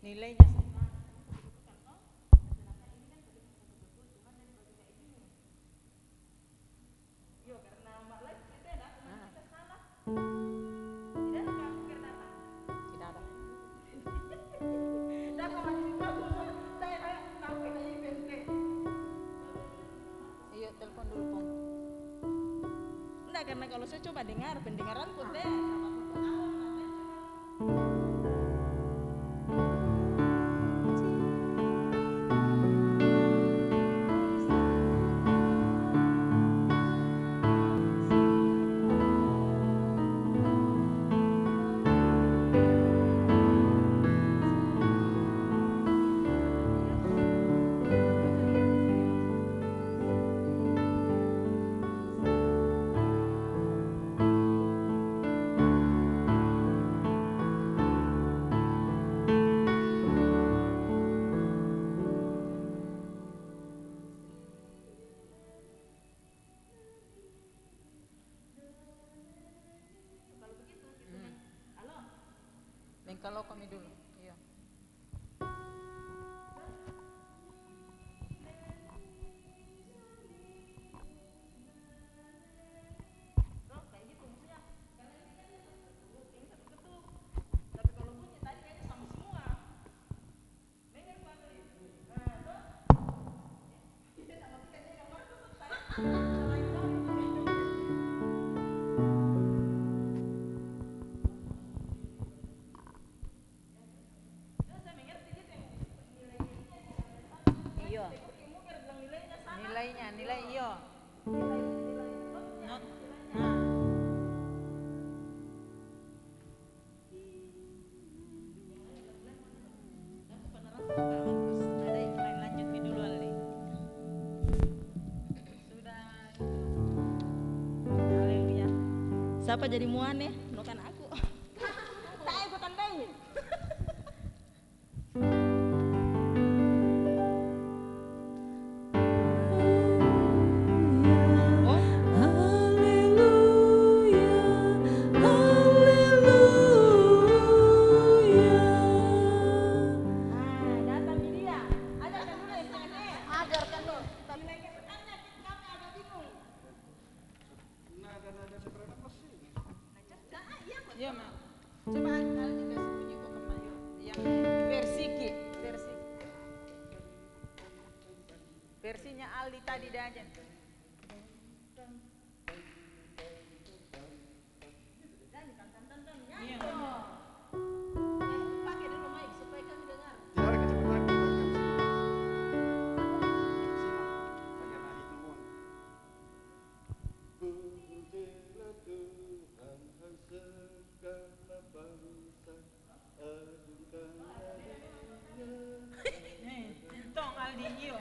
Nilainya tidak ada. Iya, telepon dulu, Pong. Enggak, karena kalau saya coba dengar pendengaranku teh Kalau kami dulu. Iya. Iya. Nilai iya. Not. Nah. Ada yang lain lanjut dulu Ali. Sudah. Haleluya. siapa jadi muane? Bukan aku. Tak ikutan deh. Iya, Ma. Coba Aldi kasih bunyi kok kembali. Yang versinya Aldi tadi dah aja. Iya. Pakai dulu mic supaya kami dengar. Tong Aldi iyo.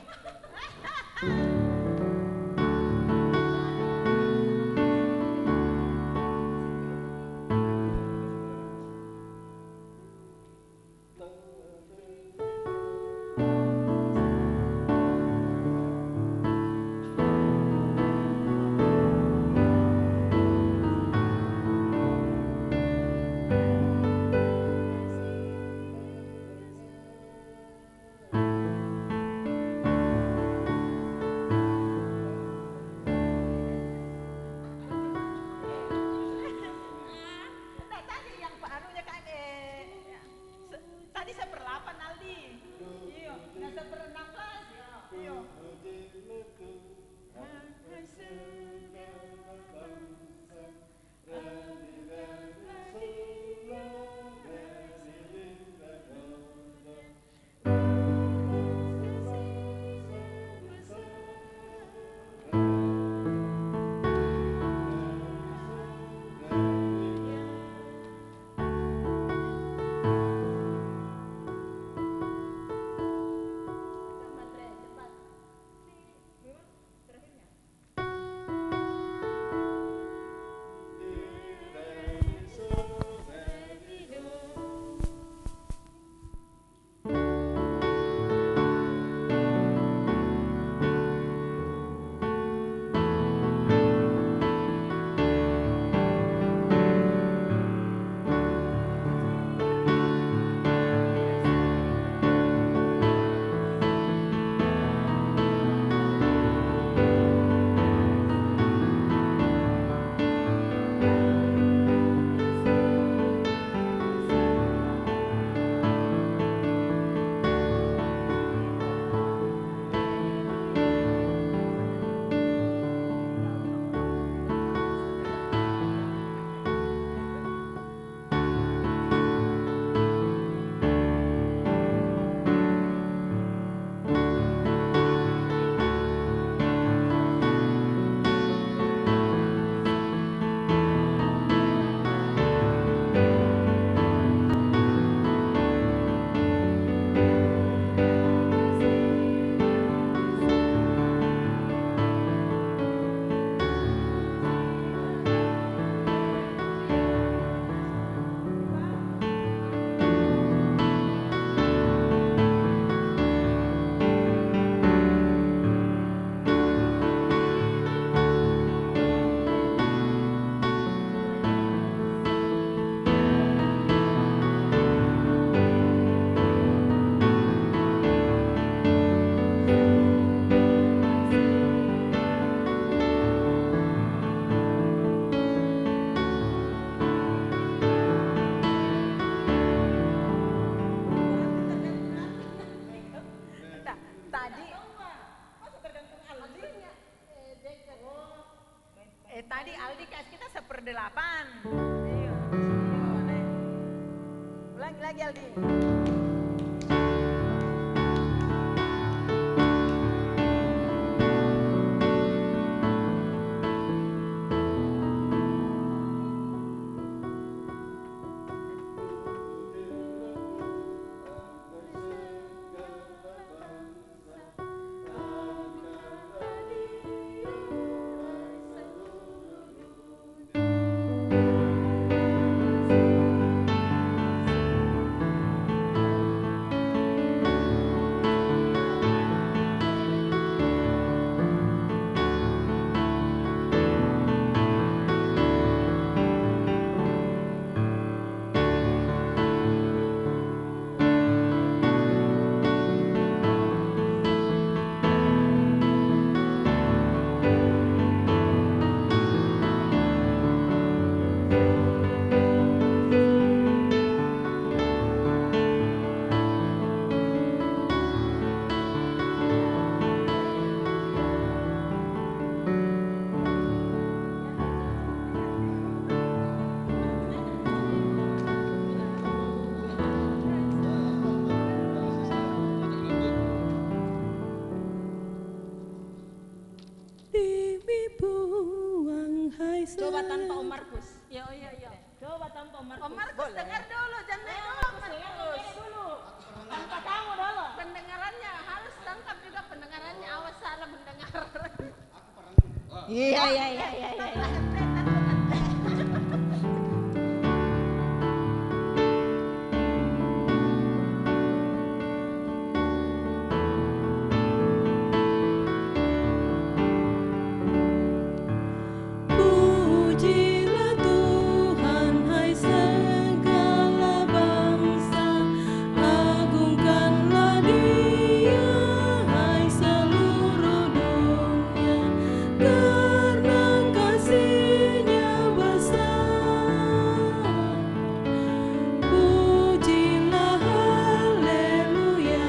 lagi Aldi. Coba tanpa Om Markus. Iya, iya, iya. Coba tanpa Om Markus. Om Markus dengar dulu, jangan naik dulu Om Markus. Dulu. Tanpa kamu dulu. Pendengarannya harus tangkap juga pendengarannya, awas salah mendengar. Iya. Pujilah Tuhan, hai segala bangsa, agungkanlah Dia, hai seluruh dunia, karena kasih-Nya besar. Pujilah haleluya.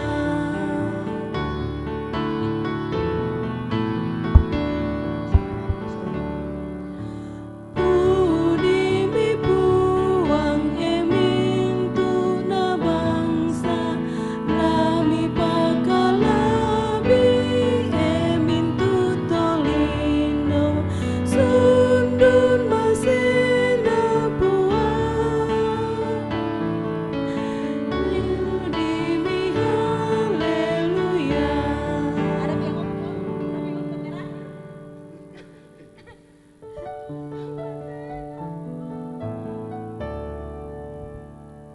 Udimi puang emintu na bangsa, lami pakalabi emintu tolindo, sundun masina puang. Udimi haleluya. Ada yang merah.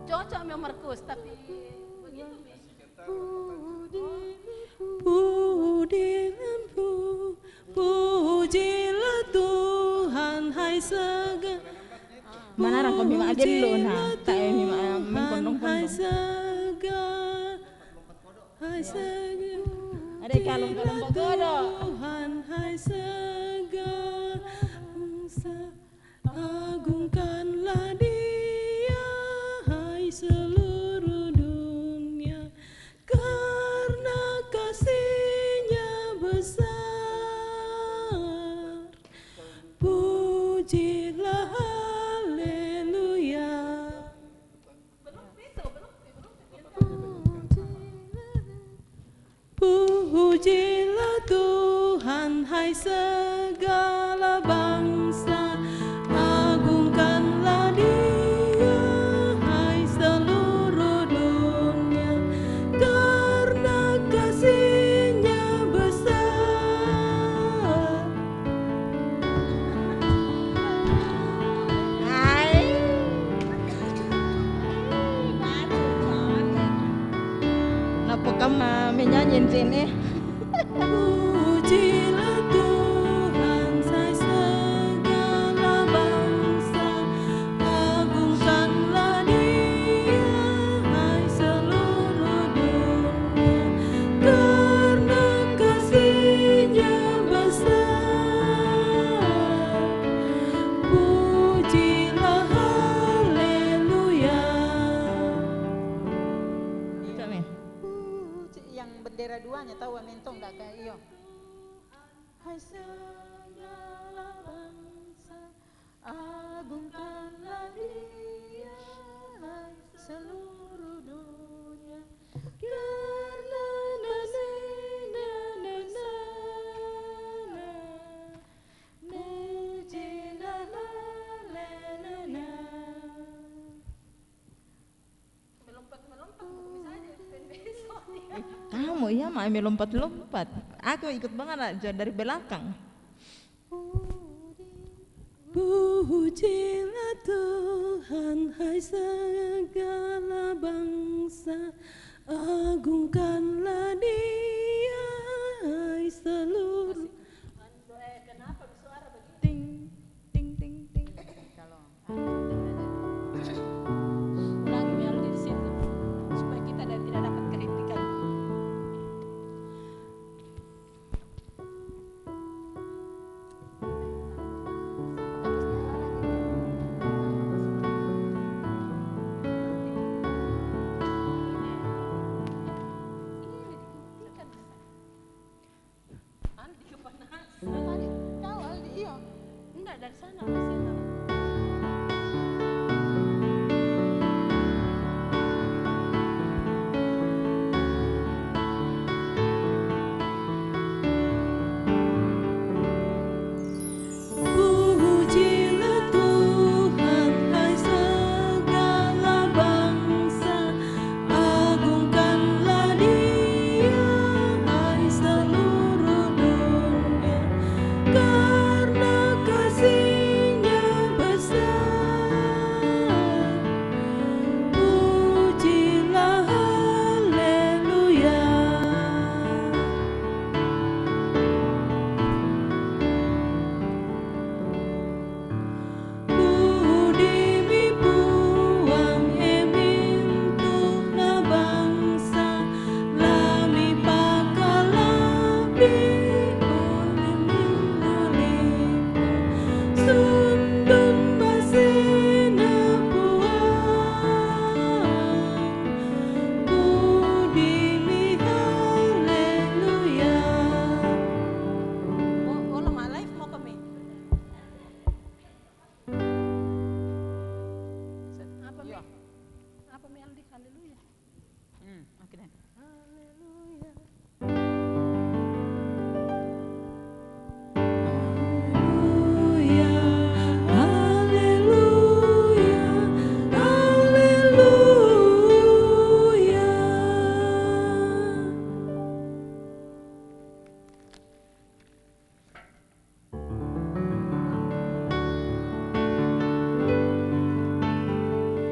Cocok Om Markus, tapi begitu Mi. Pujilah Tuhan, hai segala. Mana rangko mima aja dulu nah. Tak mima Hai mengkondong-kondong. segala. Hai segala. Ada kalung-kalung pagodo. Tuhan, hai segala bangsa, agungkanlah Dia, hai seluruh dunia, karena kasih-Nya besar. Pujilah haleluya. Pujilah Tuhan, hai segala bangsa, agungkanlah Dia, hai seluruh dunia, karena kasih-Nya besar. Hai. Napa kamu menyanyi sini? Pujilah Tuhan, hai segala bangsa, agungkanlah Dia, hai seluruh dunia, karena kasih-Nya besar. Pujilah haleluya. Yang bendera duanya tahu mentong enggak kayak iyo. Hai segala bangsa, agungkanlah Dia, hai seluruh kamu, iya mah ambil lompat-lompat. Aku ikut banget aja dari belakang. Pujilah Tuhan, hai segala bangsa, agungkanlah Dia, hai seluruh. Kenapa suara begitu? Ting, ting, ting, ting. Kalau Ulangi melodi di situ supaya kita tidak dapat kritikan. Aldi kepanasan. Tahu Aldi iya. Enggak dari sana masih ada. Pujilah Tuhan, hai segala bangsa, agungkanlah Dia, hai seluruh dunia, karena kasih-Nya besar. Pujilah haleluya. Budimi puang emintu na bangsa, lami pakalabi ulimilipo, sundun basina puang, budimi haleluya. Oh, lama live mau kami. Apa Mi? Iya. Apa Mi Aldi? Haleluya. Oke deh. Haleluya. Haleluya, haleluya,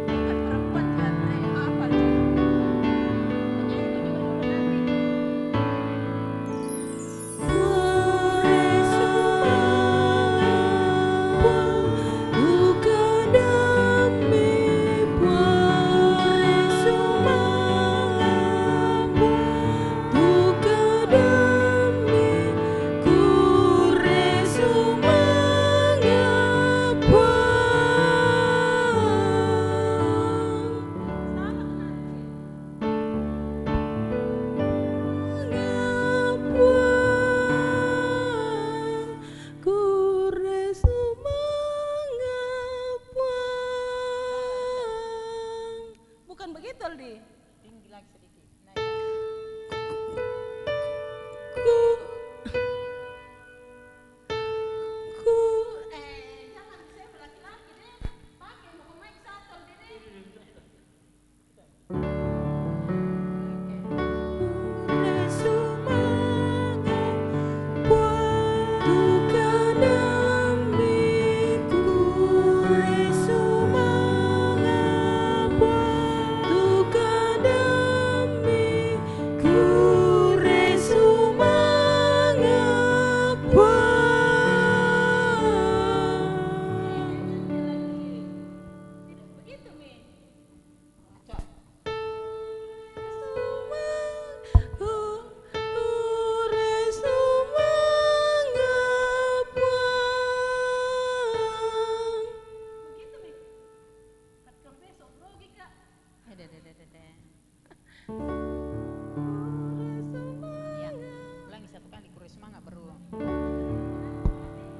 Bukan perempuan genre apa tuh? Penyanyi juga dulu nanti. Puare semangat, buka damai, puare semangat, buka damai, kure semangat, kure semangat, Bukan begitu Aldi. Tinggi lagi sedikit. Jangan saya laki-laki deh. Pakai mau mic satu Aldi deh. kure semangat, buka damai, kure semangat, buka damai, kure semangat, Tidak begitu Mi. kure semangat, Begitu Mi. Kalau besok logika. Deh. Iya. Ulangi satu kali kure semangat baru.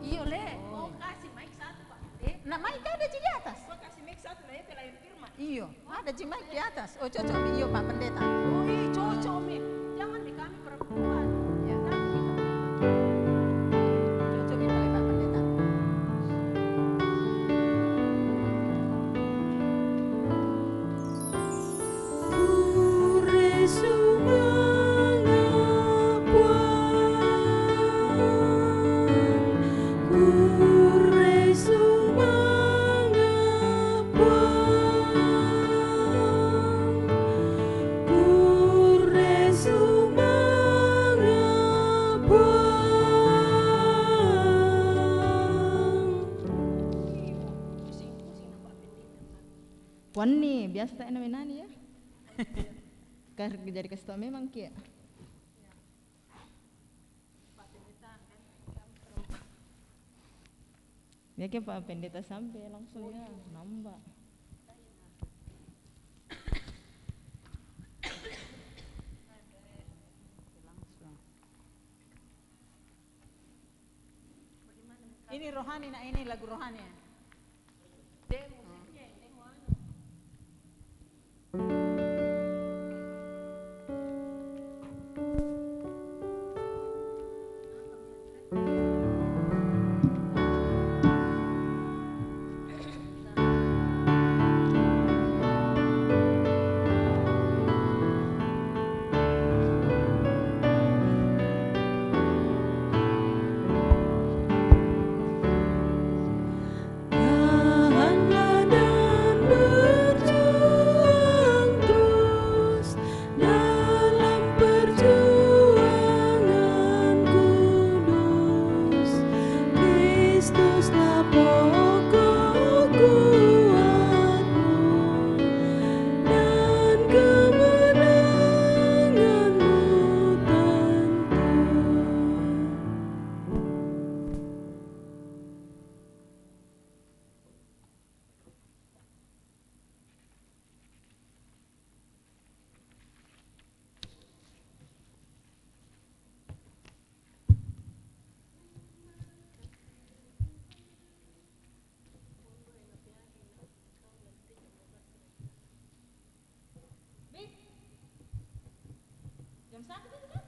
Iya Le. Oh kasih mic satu Pak. Nah, mic ada di atas. Kau kasih mic satu lah ya pelayan firman. Iyo, ada di mic di atas. Oh, cocok iyo Pak Pendeta. Oh iya cocok Mi. Jangan di kami perempuan. Ya. Nanti kita Cocok ini pakai Pak Pendeta. kure semangat, nani, biasa tak namanya nani ya. Jadi kasih tau memang kia. Ya ke Pak Pendeta sampai langsung ya nambah. Ini rohani, nah ini lagu rohani ya. Tahanlah dan berjuang terus dalam perjuangan kudus. Kristuslah pokok kuatmu dan kemenanganmu tentu. Jam satu itu kan?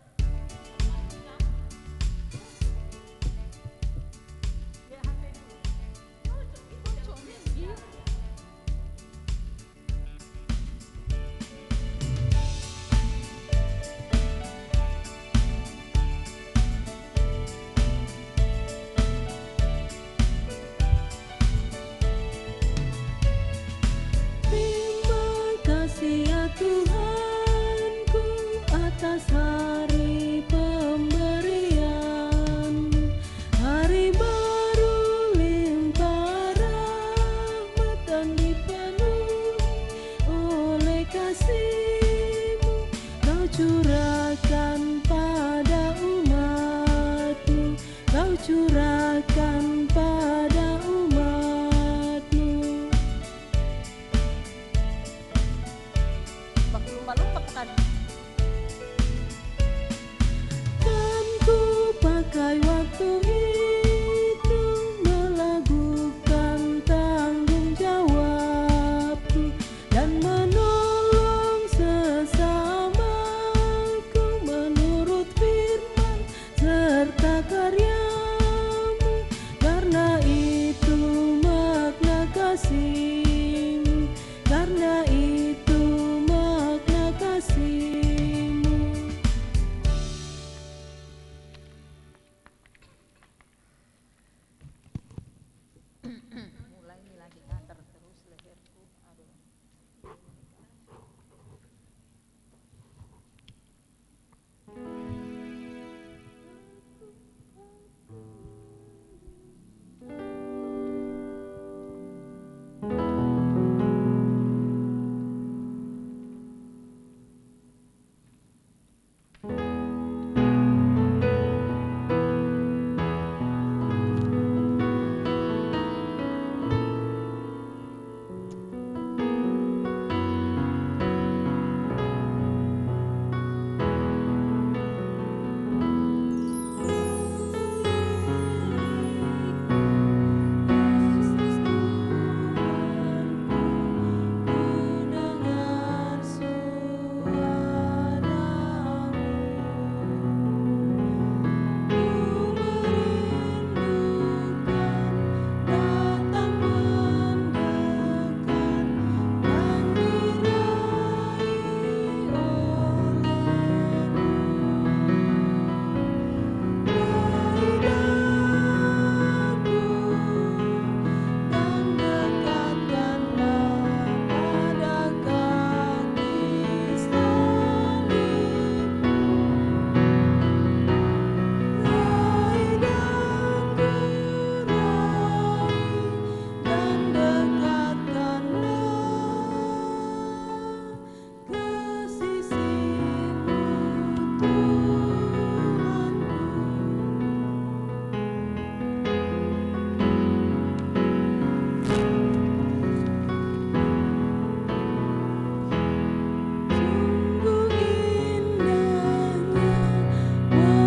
Terima kasih ya Tuhanku atas hari pemberian, hari baru limpah rahmat dan dipenuhi oleh kasih-Mu. Kau curahkan pada umat-Mu, Kau curahkan pada umat-Mu. Baku lumba-lumba bukan?